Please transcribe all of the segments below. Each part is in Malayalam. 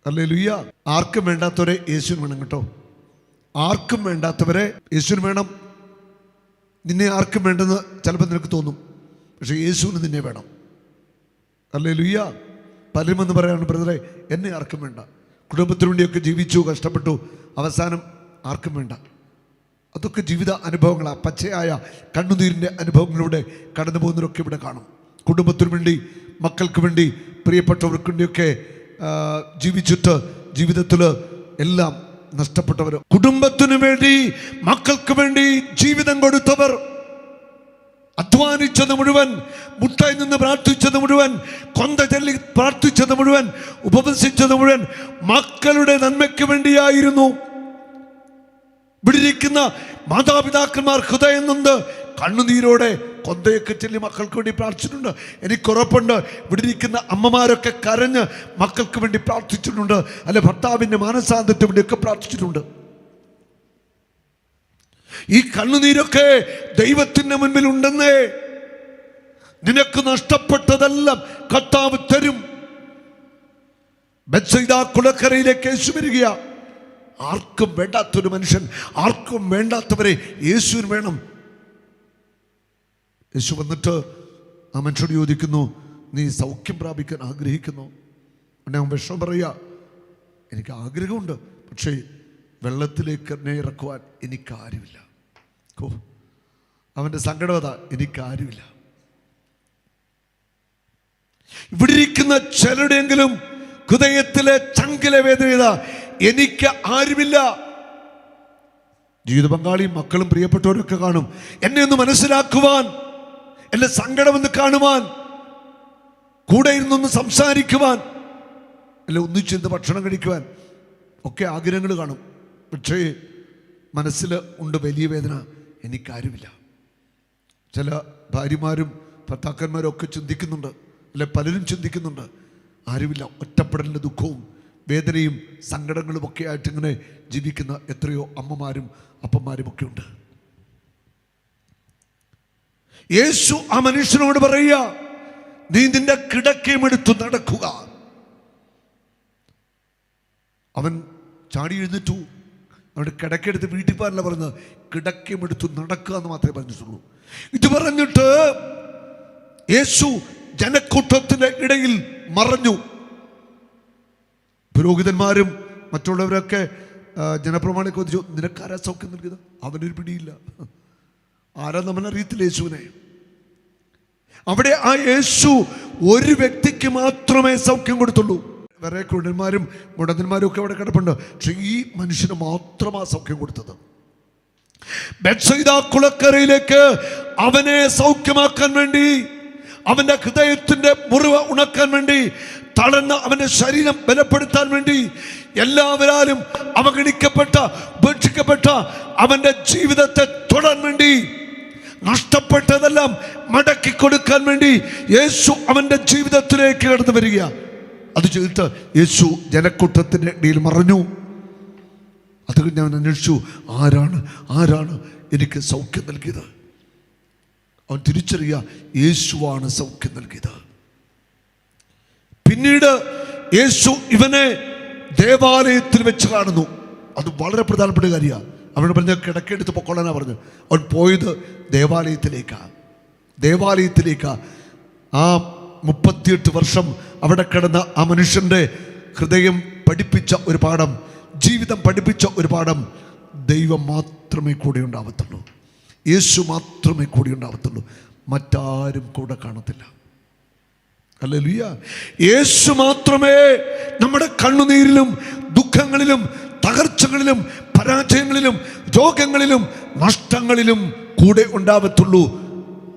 ഹല്ലേലൂയ. ആർക്കും വേണ്ടാത്തവരെ യേശുവിന് വേണം കേട്ടോ. ആർക്കും വേണ്ടാത്തവരെ യേശുവിന് വേണം. നിന്നെ ആർക്കും വേണ്ടെന്ന് ചിലപ്പോൾ നിനക്ക് തോന്നും, പക്ഷെ യേശുവിന് നിന്നെ വേണം. ഹല്ലേലൂയ. പലരും എന്ന് പറയാണ്, ബ്രദറെ എന്നെ ആർക്കും വേണ്ട, കുടുംബത്തിനു വേണ്ടിയൊക്കെ ജീവിച്ചു കഷ്ടപ്പെട്ടു, അവസാനം ആർക്കും വേണ്ട. അതൊക്കെ ജീവിത അനുഭവങ്ങളാണ്. പച്ചയായ കണ്ണുനീരിൻ്റെ അനുഭവങ്ങളിലൂടെ കടന്നു പോകുന്നവരൊക്കെ ഇവിടെ കാണും. കുടുംബത്തിനു വേണ്ടി, മക്കൾക്ക് വേണ്ടി, പ്രിയപ്പെട്ടവർക്ക് വേണ്ടിയൊക്കെ ജീവിച്ചിട്ട് ജീവിതത്തിൽ എല്ലാം നഷ്ടപ്പെട്ടവർ, കുടുംബത്തിനു വേണ്ടി മക്കൾക്ക് വേണ്ടി ജീവിതം കൊടുത്തവർ, അധ്വാനിച്ചത് മുഴുവൻ, മുട്ടായി നിന്ന് പ്രാർത്ഥിച്ചത് മുഴുവൻ, കൊന്ത ചൊല്ലി പ്രാർത്ഥിച്ചത് മുഴുവൻ, ഉപവസിച്ചത് മുഴുവൻ മക്കളുടെ നന്മയ്ക്ക് വേണ്ടിയായിരുന്നു. ഇവിടെ ഇരിക്കുന്ന മാതാപിതാക്കന്മാർ ഹൃദയം നൊന്ത് കണ്ണുനീരോടെ കൊന്തയൊക്കെ ചൊല്ലി മക്കൾക്ക് വേണ്ടി പ്രാർത്ഥിച്ചിട്ടുണ്ട്. എനിക്കുറപ്പുണ്ട് ഇവിടെ ഇരിക്കുന്ന അമ്മമാരൊക്കെ കരഞ്ഞ് മക്കൾക്ക് വേണ്ടി പ്രാർത്ഥിച്ചിട്ടുണ്ട്, അല്ലെ ഭർത്താവിൻ്റെ മാനസാന്തരത്തിന് വേണ്ടിയൊക്കെ പ്രാർത്ഥിച്ചിട്ടുണ്ട്. ഈ കണ്ണുനീരൊക്കെ ദൈവത്തിൻ്റെ മുൻപിൽ ഉണ്ടെന്നേ. നിനക്ക് നഷ്ടപ്പെട്ടതെല്ലാം കർത്താവ് തരും. ബെത്സയിദ കുളക്കരയിലേക്ക് യേശു വരിക. ആർക്കും വേണ്ടാത്തൊരു മനുഷ്യൻ, ആർക്കും വേണ്ടാത്തവരെ യേശുവിന് വേണം. യേശു വന്നിട്ട് ആ മനുഷ്യനോട് ചോദിക്കുന്നു, നീ സൗഖ്യം പ്രാപിക്കാൻ ആഗ്രഹിക്കുന്നു? ഉടനെ അവൻ വിഷമം പറയുക, എനിക്ക് ആഗ്രഹമുണ്ട്, പക്ഷേ വെള്ളത്തിലേക്ക് എന്നെ ഇറക്കുവാൻ എനിക്കാരുമില്ല. അവൻ്റെ സങ്കടവത, എനിക്കാരുമില്ല. ഇവിടെ ഇരിക്കുന്ന ചിലരുടെയെങ്കിലും ഹൃദയത്തിലെ ചങ്കിലെ വേദന, എനിക്ക് ആരുമില്ല. ജീവിത പങ്കാളിയും മക്കളും പ്രിയപ്പെട്ടവരൊക്കെ കാണും. എന്നെ ഒന്ന് മനസ്സിലാക്കുവാൻ, എൻ്റെ സങ്കടമൊന്ന് കാണുവാൻ, കൂടെ ഇരുന്നൊന്ന് സംസാരിക്കുവാൻ, അല്ലെ ഒന്നിച്ചിരുന്ന് ഭക്ഷണം കഴിക്കുവാൻ ഒക്കെ ആഗ്രഹങ്ങൾ കാണും. പക്ഷേ മനസ്സിൽ ഉണ്ട് വലിയ വേദന, എനിക്കാരുമില്ല. ചില ഭാര്യമാരും ഭർത്താക്കന്മാരും ഒക്കെ ചിന്തിക്കുന്നുണ്ട്, അല്ലെ പലരും ചിന്തിക്കുന്നുണ്ട്, ആരുമില്ല. ഒറ്റപ്പെടലിൻ്റെ ദുഃഖവും വേദനയും സങ്കടങ്ങളും ഒക്കെ ആയിട്ട് ഇങ്ങനെ ജീവിക്കുന്ന എത്രയോ അമ്മമാരും അപ്പന്മാരും ഒക്കെ ഉണ്ട്. യേശു ആ മനുഷ്യനോട് പറയുക, നീ നിന്റെ കിടക്കയും എടുത്തു നടക്കുക. അവൻ ചാടി എഴുന്നേറ്റു. അവൻ്റെ കിടക്കെടുത്ത് വീട്ടിൽ പോകാനല്ല പറഞ്ഞത്, കിടക്കയും എടുത്തു നടക്കുക എന്ന് മാത്രമേ പറഞ്ഞിട്ടുള്ളൂ. ഇത് പറഞ്ഞിട്ട് യേശു ജനക്കൂട്ടത്തിൻ്റെ ഇടയിൽ മറഞ്ഞു. പുരോഹിതന്മാരും മറ്റുള്ളവരൊക്കെ ജനപ്രമാണിക്ക് ചോദിച്ചു, നിനക്കാരാ സൗഖ്യം നൽകിയത്? അവനൊരു പിടിയില്ല, ആരാ നമ്മളറിയത്തില്ല യേശുവിനെ. അവിടെ ആ യേശു ഒരു വ്യക്തിക്ക് മാത്രമേ സൗഖ്യം കൊടുത്തുള്ളൂ. വേറെ കുരുടന്മാരും മുടന്തന്മാരും ഒക്കെ അവിടെ കിടപ്പുണ്ട്, പക്ഷെ ഈ മനുഷ്യന് മാത്രമാണ് സൗഖ്യം കൊടുത്തത്. ബെത്സയിദ കുളക്കരയിലേക്ക് അവനെ സൗഖ്യമാക്കാൻ വേണ്ടി, അവന്റെ ഹൃദയത്തിന്റെ മുറിവ് ഉണക്കാൻ വേണ്ടി, തളർന്ന അവന്റെ ശരീരം ബലപ്പെടുത്താൻ വേണ്ടി, എല്ലാവരാലും അവഗണിക്കപ്പെട്ട ഉപേക്ഷിക്കപ്പെട്ട അവന്റെ ജീവിതത്തെ തൊടാൻ വേണ്ടി, നഷ്ടപ്പെട്ടതെല്ലാം മടക്കി കൊടുക്കാൻ വേണ്ടി യേശു അവന്റെ ജീവിതത്തിലേക്ക് കടന്നു വരിക. അത് ചെയ്തിട്ട് യേശു ജനക്കൂട്ടത്തിന്റെ ഇടയിൽ മറഞ്ഞു. അത് കഴിഞ്ഞ് അവൻ അന്വേഷിച്ചു, ആരാണ് എനിക്ക് സൗഖ്യം നൽകിയത്? അവൻ തിരിച്ചറിയുക, യേശുവാണ് സൗഖ്യം നൽകിയത്. പിന്നീട് യേശു ഇവനെ ദേവാലയത്തിൽ വെച്ച് കാണുന്നു. അത് വളരെ പ്രധാനപ്പെട്ട കാര്യമാണ്. അവനോട് പറഞ്ഞ കിടക്കെടുത്ത് പൊക്കോളാനാ പറഞ്ഞു. അവൻ പോയത് ദേവാലയത്തിലേക്കാ. ആ 38 വർഷം അവിടെ കിടന്ന ആ മനുഷ്യൻ്റെ ഹൃദയം പഠിപ്പിച്ച ഒരു പാഠം, ജീവിതം പഠിപ്പിച്ച ഒരു പാഠം, ദൈവം മാത്രമേ കൂടെ ഉണ്ടാവത്തുള്ളൂ, യേശു മാത്രമേ കൂടെ ഉണ്ടാവത്തുള്ളൂ, മറ്റാരും കൂടെ കാണത്തില്ല. ഹല്ലേലൂയ. യേശു മാത്രമേ നമ്മുടെ കണ്ണുനീരിലും ദുഃഖങ്ങളിലും തകർച്ചകളിലും പരാജയങ്ങളിലും രോഗങ്ങളിലും നഷ്ടങ്ങളിലും കൂടെ ഉണ്ടാവത്തുള്ളൂ.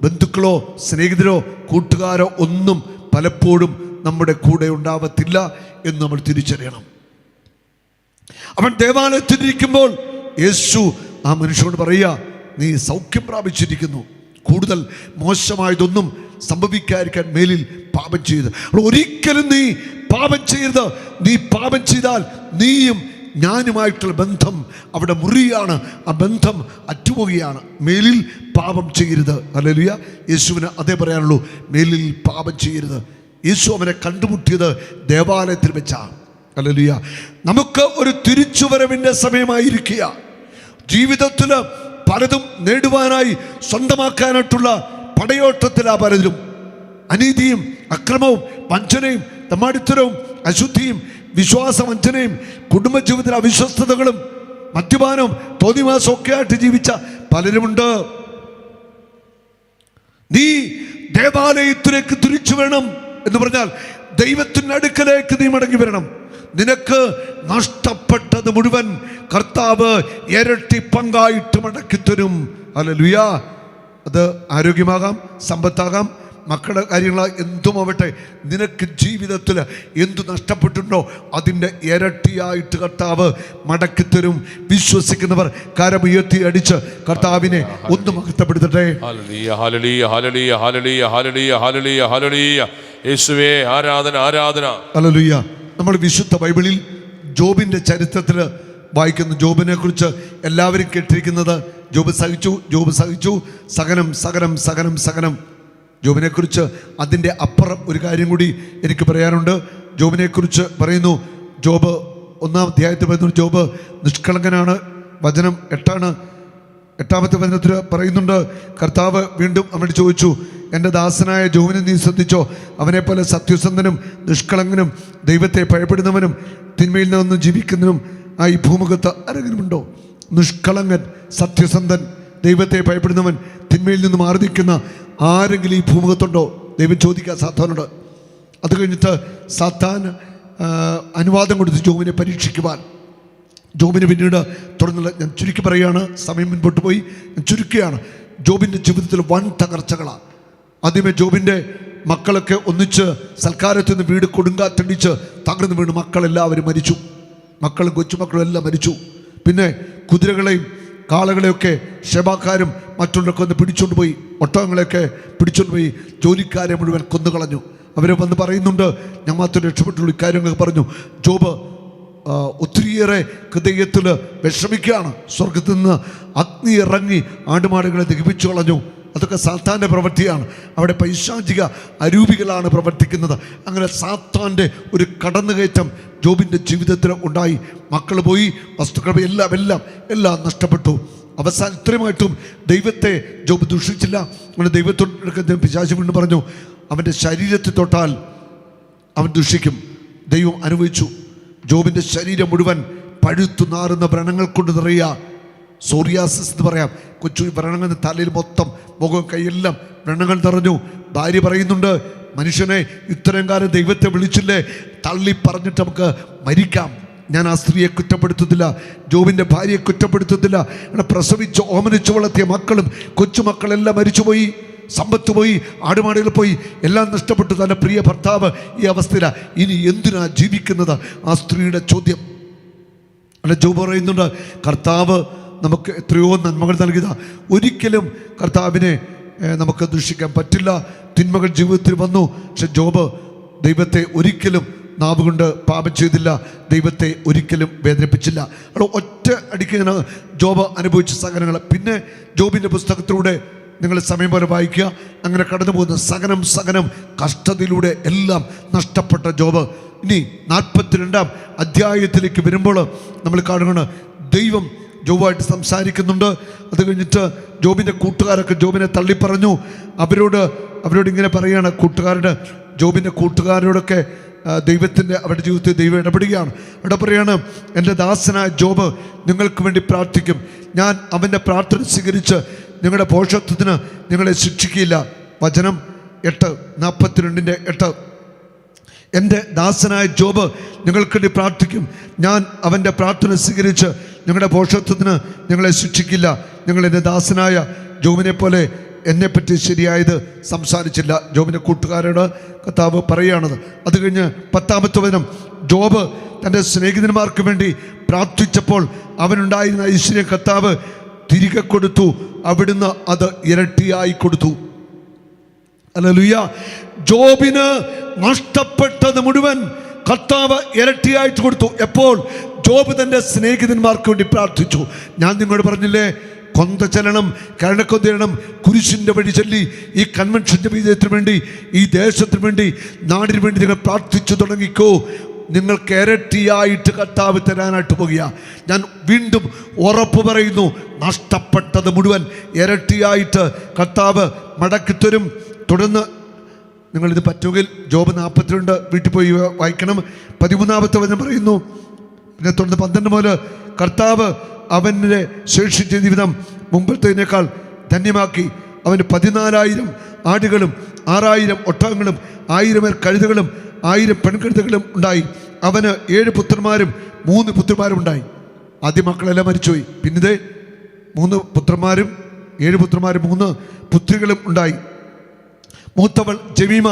ബന്ധുക്കളോ സ്നേഹിതരോ കൂട്ടുകാരോ ഒന്നും പലപ്പോഴും നമ്മുടെ കൂടെ ഉണ്ടാവത്തില്ല എന്ന് നമ്മൾ തിരിച്ചറിയണം. അവൻ ദേവാലയത്തിലിരിക്കുമ്പോൾ യേശു ആ മനുഷ്യനോട് പറയുക, നീ സൗഖ്യം പ്രാപിച്ചിരിക്കുന്നു, കൂടുതൽ മോശമായതൊന്നും സംഭവിക്കാതിരിക്കാൻ മേലിൽ പാപം ചെയ്ത്. ഒരിക്കലും നീ പാപം ചെയ്യരുത്. നീ പാപം ചെയ്താൽ നീയും ഞാനുമായിട്ടുള്ള ബന്ധം അവിടെ മുറിയാണ്, ആ ബന്ധം അറ്റുപോവുകയാണ്. മേലിൽ പാപം ചെയ്യരുത്. ഹല്ലേലൂയ. യേശുവിന് അതേ പറയാനുള്ളൂ, മേലിൽ പാപം ചെയ്യരുത്. യേശു അവനെ കണ്ടുമുട്ടിയത് ദേവാലയത്തിൽ വെച്ചാണ്. ഹല്ലേലൂയ. നമുക്ക് ഒരു തിരിച്ചുവരവിൻ്റെ സമയമായിരിക്കുക. ജീവിതത്തിൽ പലതും നേടുവാനായി സ്വന്തമാക്കാനായിട്ടുള്ള പടയോട്ടത്തിലാ പലരും. അനീതിയും അക്രമവും വഞ്ചനയും തമ്മാടിത്തരവും അശുദ്ധിയും വിശ്വാസവഞ്ചനയും കുടുംബജീവിതത്തിലെ അവിശ്വസ്തതകളും മദ്യപാനവും തോന്നിവാസവും ഒക്കെ ആയിട്ട് ജീവിച്ച പലരുമുണ്ട്. നീ ദേവാലയത്തിലേക്ക് തിരിച്ചു വരണം എന്ന് പറഞ്ഞാൽ ദൈവത്തിൻ്റെ അടുക്കലേക്ക് നീ മടങ്ങി വരണം. നിനക്ക് നഷ്ടപ്പെട്ടത് മുഴുവൻ കർത്താവ് ഇരട്ടി പങ്കായിട്ട് മടക്കിത്തരും. ഹല്ലേലൂയ. അത് ആരോഗ്യമാകാം, സമ്പത്താകാം, മക്കളുടെ കാര്യങ്ങൾ എന്തുമാവട്ടെ, നിനക്ക് ജീവിതത്തിൽ എന്തു നഷ്ടപ്പെട്ടിട്ടുണ്ടോ അതിൻ്റെ ഇരട്ടിയായിട്ട് കർത്താവ് മടക്കിത്തരും. വിശ്വസിക്കുന്നവർ കരമുയർത്തി അടിച്ച് കർത്താവിനെ ഒന്ന് മഹത്വപ്പെടുത്തട്ടെ. യേശുവേ ആരാധന, ആരാധന. ഹല്ലേലൂയ. നമ്മൾ വിശുദ്ധ ബൈബിളിൽ ജോബിൻ്റെ ചരിത്രത്തിൽ വായിക്കുന്ന ജോബിനെ കുറിച്ച് എല്ലാവരും കേട്ടിരിക്കുന്നത് ജോബ് സഹിച്ചു, ജോബ് സഹിച്ചു, സഹനം സഹനം സഹനം സഹനം. ജോബിനെക്കുറിച്ച് അതിൻ്റെ അപ്പുറം ഒരു കാര്യം കൂടി എനിക്ക് പറയാനുണ്ട്. ജോബിനെക്കുറിച്ച് പറയുന്നു, ജോബ് 1-ാം അധ്യായത്തിൽ പറയുന്നു ജോബ് നിഷ്കളങ്കനാണ്. വചനം 8 8-ാമത്തെ വചനത്തിൽ പറയുന്നുണ്ട്, കർത്താവ് വീണ്ടും അവനോട് ചോദിച്ചു, എൻ്റെ ദാസനായ ജോബിനെ നീ ശ്രദ്ധിച്ചോ? അവനെപ്പോലെ സത്യസന്ധനും നിഷ്കളങ്കനും ദൈവത്തെ ഭയപ്പെടുന്നവനും തിന്മയിൽ നിന്നും ജീവിക്കുന്നവനും ആ ഈ ഭൂമുഖത്ത് ആരെങ്കിലുമുണ്ടോ? നിഷ്കളങ്കൻ, സത്യസന്ധൻ, ദൈവത്തെ ഭയപ്പെടുന്നവൻ, തിന്മയിൽ നിന്ന് മാറി നിൽക്കുന്ന ആരെങ്കിലും ഈ ഭൂമുഖത്തുണ്ടോ? ദൈവം ചോദിക്കുക സാത്താനോട്. അത് കഴിഞ്ഞിട്ട് സാത്താൻ അനുവാദം കൊടുത്ത് ജോബിനെ പരീക്ഷിക്കുവാൻ. ജോബിന് പിന്നീട് തുടർന്നുള്ള, ഞാൻ ചുരുക്കി പറയുകയാണ്, സമയം മുൻപോട്ട് പോയി, ഞാൻ ചുരുക്കുകയാണ്. ജോബിൻ്റെ ജീവിതത്തിൽ വൻ തകർച്ചകളാണ്. ആദ്യമേ ജോബിൻ്റെ മക്കളൊക്കെ ഒന്നിച്ച് സൽക്കാരത്തിൽ നിന്ന് വീട് കൊടുങ്കാറ്റടിച്ച് തകർന്ന് വീണ് മക്കളെല്ലാവരും മരിച്ചു. മക്കളും കൊച്ചുമക്കളും എല്ലാം മരിച്ചു. പിന്നെ കുതിരകളെയും കാളകളെയൊക്കെ ഷെബാക്കാരും മറ്റുള്ളവരൊക്കെ ഒന്ന് പിടിച്ചുകൊണ്ട് പോയി. ഒട്ടകങ്ങളെയൊക്കെ പിടിച്ചുകൊണ്ട് പോയി ജോലിക്കാരെ മുഴുവൻ കൊന്നുകളഞ്ഞു. അവർ വന്ന് പറയുന്നുണ്ട്, ഞാൻ മാത്രം രക്ഷപ്പെട്ടുള്ളൂ. ഇക്കാര്യങ്ങളൊക്കെ പറഞ്ഞു. ജോബ് ഒത്തിരിയേറെ ഹൃദയത്തിൽ വിഷമിക്കുകയാണ്. സ്വർഗത്തിൽ നിന്ന് അഗ്നി ഇറങ്ങി ആടുമാടുകളെ ദഹിപ്പിച്ചു കളഞ്ഞു. അതൊക്കെ സാത്താൻ്റെ പ്രവൃത്തിയാണ്. അവിടെ പൈശാചിക അരൂപികളാണ് പ്രവർത്തിക്കുന്നത്. അങ്ങനെ സാത്താൻ്റെ ഒരു കടന്നുകയറ്റം ജോബിൻ്റെ ജീവിതത്തിൽ ഉണ്ടായി. മക്കൾ പോയി, വസ്തുക്കൾ പോയി, എല്ലാം നഷ്ടപ്പെട്ടു. അവസാനം ഇത്രയുമായിട്ടും ദൈവത്തെ ജോബ് ദുഷിച്ചില്ല. അങ്ങനെ ദൈവത്തോട് പിശാച് വീണ്ടും പറഞ്ഞു, അവൻ്റെ ശരീരത്തിൽ തൊട്ടാൽ അവൻ ദുഷിക്കും. ദൈവം അനുഭവിച്ചു. ജോബിൻ്റെ ശരീരം മുഴുവൻ പഴുത്തു നാറുന്ന വ്രണങ്ങൾ കൊണ്ട് നിറയുക. സോറിയാസിസ് എന്ന് പറയാം. കൊച്ചു വ്രണങ്ങൾ, തലയിൽ മൊത്തം, മുഖം, കൈയെല്ലാം വ്രണങ്ങൾ നിറഞ്ഞു. ഭാര്യ പറയുന്നുണ്ട്, മനുഷ്യനെ ഇത്രയും കാലം ദൈവത്തെ വിളിച്ചില്ലേ, തള്ളി പറഞ്ഞിട്ട് നമുക്ക് മരിക്കാം. ഞാൻ ആ സ്ത്രീയെ കുറ്റപ്പെടുത്തുന്നില്ല, ജോബിൻ്റെ ഭാര്യയെ കുറ്റപ്പെടുത്തുന്നില്ല. പ്രസവിച്ച് ഓമനിച്ചു വളർത്തിയ മക്കളും കൊച്ചുമക്കളെല്ലാം മരിച്ചുപോയി, സമ്പത്ത് പോയി, ആടുമാടുകൾ പോയി, എല്ലാം നഷ്ടപ്പെട്ടു. തൻ്റെ പ്രിയ ഭർത്താവ് ഈ അവസ്ഥയിലാണ്. ഇനി എന്തിനാ ജീവിക്കുന്നത്? ആ സ്ത്രീയുടെ ചോദ്യം. അല്ല, ജോബ് പറയുന്നുണ്ട്, കർത്താവ് നമുക്ക് എത്രയോ നന്മകൾ നൽകിയതാ. ഒരിക്കലും കർത്താവിനെ നമുക്ക് ദുഷിക്കാൻ പറ്റില്ല. തിന്മകൾ ജീവിതത്തിൽ വന്നു, പക്ഷെ ജോബ് ദൈവത്തെ ഒരിക്കലും നാവുകൊണ്ട് പാപം ചെയ്തില്ല, ദൈവത്തെ ഒരിക്കലും വേദനിപ്പിച്ചില്ല. അവിടെ ഒറ്റ അടിക്കുന്ന ജോബ് അനുഭവിച്ച സഹനങ്ങൾ. പിന്നെ ജോബിൻ്റെ പുസ്തകത്തിലൂടെ നിങ്ങൾ സമയം പോലെ വായിക്കുക. അങ്ങനെ കടന്നു പോകുന്ന സഹനം കഷ്ടതയിലൂടെ എല്ലാം നഷ്ടപ്പെട്ട ജോബ്. ഇനി 42-ാം അധ്യായത്തിലേക്ക് വരുമ്പോൾ നമ്മൾ കാണുകയാണ്, ദൈവം ജോബുമായിട്ട് സംസാരിക്കുന്നുണ്ട്. അത് കഴിഞ്ഞിട്ട് ജോബിൻ്റെ കൂട്ടുകാരൊക്കെ ജോബിനെ തള്ളിപ്പറഞ്ഞു. അവരോട് ഇങ്ങനെ പറയുകയാണ്, ജോബിൻ്റെ കൂട്ടുകാരോടൊക്കെ അവരുടെ ജീവിതത്തിൽ ദൈവം ഇടപെടുകയാണ്. അവിടെ പറയാണ്, എൻ്റെ ദാസനായ ജോബ് നിങ്ങൾക്ക് വേണ്ടി പ്രാർത്ഥിക്കും. ഞാൻ അവൻ്റെ പ്രാർത്ഥന സ്വീകരിച്ച് നിങ്ങളുടെ ഭോഷത്വത്തിന് നിങ്ങളെ ശിക്ഷിക്കില്ല. വചനം 8:42 എൻ്റെ ദാസനായ ജോബ് നിങ്ങൾക്ക് വേണ്ടി പ്രാർത്ഥിക്കും. ഞാൻ അവൻ്റെ പ്രാർത്ഥന സ്വീകരിച്ച് നിങ്ങളുടെ ഭോഷത്വത്തിന് നിങ്ങളെ ശിക്ഷിക്കില്ല. നിങ്ങൾ എൻ്റെ ദാസനായ ജോബിനെ പോലെ എന്നെപ്പറ്റി ശരിയായത് സംസാരിച്ചില്ല. ജോബിൻ്റെ കൂട്ടുകാരോട് കർത്താവ് പറയുകയാണത്. അത് കഴിഞ്ഞ് 10-ാമത്തെ വചനം, ജോബ് തൻ്റെ സ്നേഹിതന്മാർക്ക് വേണ്ടി പ്രാർത്ഥിച്ചപ്പോൾ അവനുണ്ടായിരുന്ന ഐശ്വര്യം കർത്താവ് തിരികെ കൊടുത്തു. അവിടുന്ന് അത് ഇരട്ടിയായി കൊടുത്തു. ഹല്ലേലൂയ. ജോബിന് നഷ്ടപ്പെട്ടത് മുഴുവൻ കർത്താവ് ഇരട്ടിയായിട്ട് കൊടുത്തു. എപ്പോൾ? ജോബ് തൻ്റെ സ്നേഹിതന്മാർക്ക് വേണ്ടി പ്രാർത്ഥിച്ചു. ഞാൻ നിങ്ങളോട് പറഞ്ഞില്ലേ, കൊന്ത ചെല്ലണം, കരണക്കൊന്തരണം, കുരിശിൻ്റെ വഴി ചൊല്ലി ഈ കൺവെൻഷൻ്റെ വിജയത്തിന് വേണ്ടി, ഈ ദേശത്തിന് വേണ്ടി, നാടിന് വേണ്ടി നിങ്ങൾ പ്രാർത്ഥിച്ചു തുടങ്ങിക്കോ. നിങ്ങൾക്ക് ഇരട്ടിയായിട്ട് കർത്താവ് തരാനായിട്ട് പോകുക. ഞാൻ വീണ്ടും ഉറപ്പ് പറയുന്നു, നഷ്ടപ്പെട്ടത് മുഴുവൻ ഇരട്ടിയായിട്ട് കർത്താവ് മടക്കിത്തരും. തുടർന്ന് നിങ്ങളിത് പറ്റുമെങ്കിൽ ജോബ് 42 വീട്ടിൽ പോയി വായിക്കണം. 13-ാമത്തെ വചനം പറയുന്നു, പിന്നെ തുടർന്ന് 12 മുതൽ കർത്താവ് അവൻ്റെ ശേഷിച്ച ജീവിതം മുമ്പത്തേതിനേക്കാൾ ധന്യമാക്കി. അവന് 14,000 ആടുകളും 6,000 ഒട്ടകങ്ങളും 1,000 കഴുതകളും 1,000 പെൺകഴുതകളും ഉണ്ടായി. അവന് 7 പുത്രന്മാരും 3 പുത്രിമാരും ഉണ്ടായി. ആദ്യ മക്കളെല്ലാം മരിച്ചുപോയി. പിന്നീട് 3 പുത്രന്മാരും 7 പുത്രന്മാരും 3 പുത്രികളും ഉണ്ടായി. മൂത്തവൾ ജമീമ,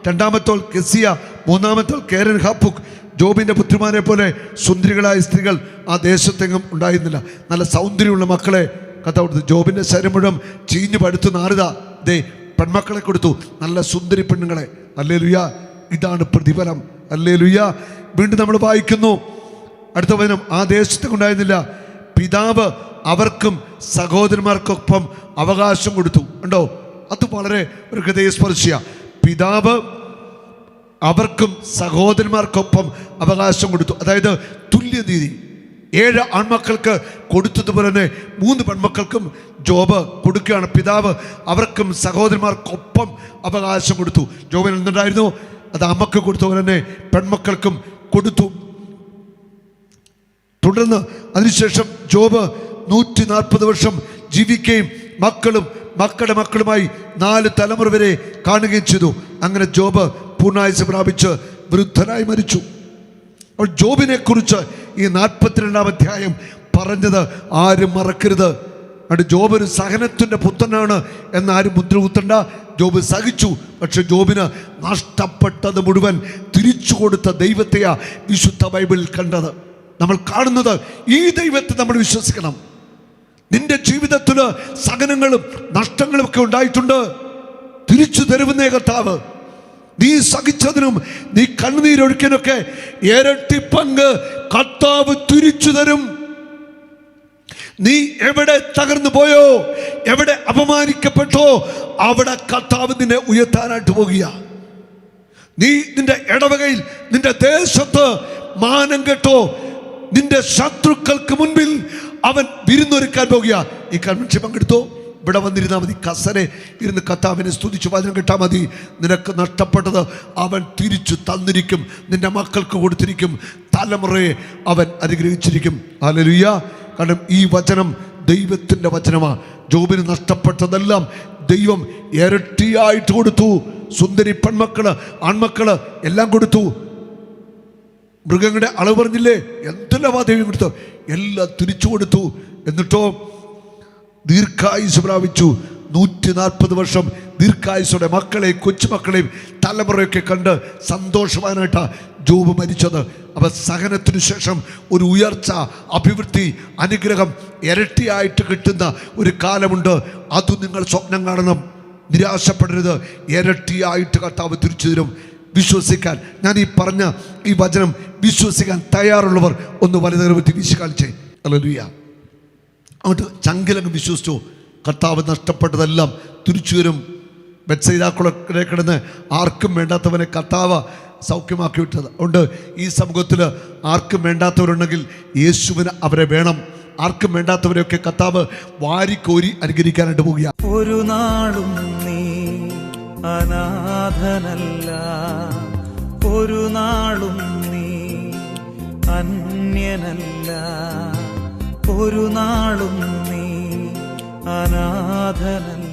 രണ്ടാമത്തോൾ കെസിയ, മൂന്നാമത്തോൾ കേരൻ ഹാപ്പുക്ക്. ജോബിൻ്റെ പുത്രിമാരെ പോലെ സുന്ദരികളായ സ്ത്രീകൾ ആ ദേശത്തെങ്ങും ഉണ്ടായിരുന്നില്ല. നല്ല സൗന്ദര്യമുള്ള മക്കളെ കഥ കൊടുത്തു. ജോബിൻ്റെ ശരീരം മുഴുവൻ ചീഞ്ഞു പടുത്തു നാറുക. ദേ പെൺമക്കളെ കൊടുത്തു, നല്ല സുന്ദരി പെണ്ണുങ്ങളെ. ഹല്ലേലൂയ, ഇതാണ് പ്രതിഫലം. ഹല്ലേലൂയ. വീണ്ടും നമ്മൾ വായിക്കുന്നു അടുത്ത വചനം, ആ ദേശത്ത് ഉണ്ടായിരുന്നില്ല. പിതാവ് അവർക്കും സഹോദരന്മാർക്കൊപ്പം അവകാശം കൊടുത്തു. ഉണ്ടോ? അത് വളരെ ഒരു ഹൃദയസ്പർശിയ. പിതാവ് അവർക്കും സഹോദരന്മാർക്കൊപ്പം അവകാശം കൊടുത്തു. അതായത് തുല്യനീതി. 7 ആൺമക്കൾക്ക് കൊടുത്തതുപോലെ തന്നെ 3 പെൺമക്കൾക്കും ജോബ് കൊടുക്കുകയാണ്. പിതാവ് അവർക്കും സഹോദരന്മാർക്കൊപ്പം അവകാശം കൊടുത്തു. ജോബിന് എന്തുണ്ടായിരുന്നു? അത് അമ്മക്ക് കൊടുത്ത പോലെ തന്നെ പെൺമക്കൾക്കും കൊടുത്തു. തുടർന്ന് അതിനുശേഷം ജോബ് 140 വർഷം ജീവിക്കുകയും മക്കളും മക്കളുടെ മക്കളുമായി 4 തലമുറ വരെ കാണുകയും ചെയ്തു. അങ്ങനെ ജോബ് പൂർണ്ണായുസ്സ് പ്രാപിച്ച് വൃദ്ധനായി മരിച്ചു. അപ്പോൾ ജോബിനെ കുറിച്ച് ഈ 42-ാം അധ്യായം പറഞ്ഞത് ആരും മറക്കരുത്. അത് ജോബ് ഒരു സഹനത്തിൻ്റെ പുത്രനാണ് എന്നാരും മുദ്ര കുത്തണ്ട. ജോബ് സഹിച്ചു. പക്ഷെ ജോബിന് നഷ്ടപ്പെട്ടത് മുഴുവൻ തിരിച്ചു കൊടുത്ത ദൈവത്തെയാ വിശുദ്ധ ബൈബിളിൽ കണ്ടത്. നമ്മൾ കാണുന്നത് ഈ ദൈവത്തെ നമ്മൾ വിശ്വസിക്കണം. നിന്റെ ജീവിതത്തിൽ സഹനങ്ങളും നഷ്ടങ്ങളും ഒക്കെ ഉണ്ടായിട്ടുണ്ട്. തിരിച്ചു തരുന്നേ കർത്താവ്. നീ സഹിച്ചതിനും നീ കണ്ണുനീരൊഴുക്കിനൊക്കെ ഇരട്ടി പങ്ക് കർത്താവ് തിരിച്ചു തരും. നീ എവിടെ തകർന്നു പോയോ, എവിടെ അപമാനിക്കപ്പെട്ടോ, അവിടെ കർത്താവ് നിന്നെ ഉയർത്താനായിട്ട് പോകുക. നീ നിന്റെ ഇടവകയിൽ നിന്റെ ദേശത്ത് മാനം കെട്ടോ, നിന്റെ ശത്രുക്കൾക്ക് മുൻപിൽ അവൻ വിരുന്നൊരുക്കാൻ പോകുക. ഈ കൺവെൻഷൻ പങ്കെടുത്തോ, ഇവിടെ വന്നിരുന്നാൽ മതി. കസരെ ഇരുന്ന് കർത്താവിനെ സ്തുതിച്ച് വചനം കേട്ടാൽ മതി. നിനക്ക് നഷ്ടപ്പെട്ടത് അവൻ തിരിച്ചു തന്നിരിക്കും. നിന്റെ മക്കൾക്ക് കൊടുത്തിരിക്കും. തലമുറയെ അവൻ അനുഗ്രഹിച്ചിരിക്കും. ഹല്ലേലൂയ. കാരണം ഈ വചനം ദൈവത്തിൻ്റെ വചനമാണ്. ജോബിന് നഷ്ടപ്പെട്ടതെല്ലാം ദൈവം ഇരട്ടിയായിട്ട് കൊടുത്തു. സുന്ദരി പെൺമക്കള് ആൺമക്കള് എല്ലാം കൊടുത്തു. മൃഗങ്ങളുടെ അളവ് പറഞ്ഞില്ലേ, എന്തെല്ലാം ദൈവം കൊടുത്തു, എല്ലാം തിരിച്ചു കൊടുത്തു. എന്നിട്ടോ ദീർഘായുസ് പ്രാപിച്ചു. 140 വർഷം ദീർഘായുസോടെ മക്കളെയും കൊച്ചുമക്കളെയും തലമുറയൊക്കെ കണ്ട് സന്തോഷവാനായിട്ടാണ് ജോബ് മരിച്ചത്. അപ്പം സഹനത്തിനു ശേഷം ഒരു ഉയർച്ച, അഭിവൃദ്ധി, അനുഗ്രഹം ഇരട്ടിയായിട്ട് കിട്ടുന്ന ഒരു കാലമുണ്ട്. അത് നിങ്ങൾ സ്വപ്നം കാണണം. നിരാശപ്പെടരുത്. ഇരട്ടിയായിട്ട് കർത്താവ് തിരിച്ചു തരും. വിശ്വസിക്കാൻ, ഞാൻ ഈ പറഞ്ഞ ഈ വചനം വിശ്വസിക്കാൻ തയ്യാറുള്ളവർ ഒന്ന് വലുതരവത്തി വീശിക്കാണിച്ചേ. ഹല്ലേലൂയ. അങ്ങോട്ട് ചങ്കിലങ്ങ് വിശ്വസിച്ചു. കർത്താവ് നഷ്ടപ്പെട്ടതെല്ലാം തിരിച്ചു വരും. ബെത്സയിദാക്കുളെ കിടന്ന് ആർക്കും വേണ്ടാത്തവനെ കർത്താവ് സൗഖ്യമാക്കി വിട്ടത്. അതുകൊണ്ട് ഈ സമൂഹത്തിൽ ആർക്കും വേണ്ടാത്തവരുണ്ടെങ്കിൽ യേശുവിന് അവരെ വേണം. ആർക്കും വേണ്ടാത്തവരെയൊക്കെ കർത്താവ് വാരിക്കോരി അനുഗ്രഹിക്കാനായിട്ട് പോകുക. ഒരു നാളും നീ അനാഥനല്ല, ഒരു നാളും നീ അന്യനല്ല, ഒരു നാളും നീ അനാഥനല്ല.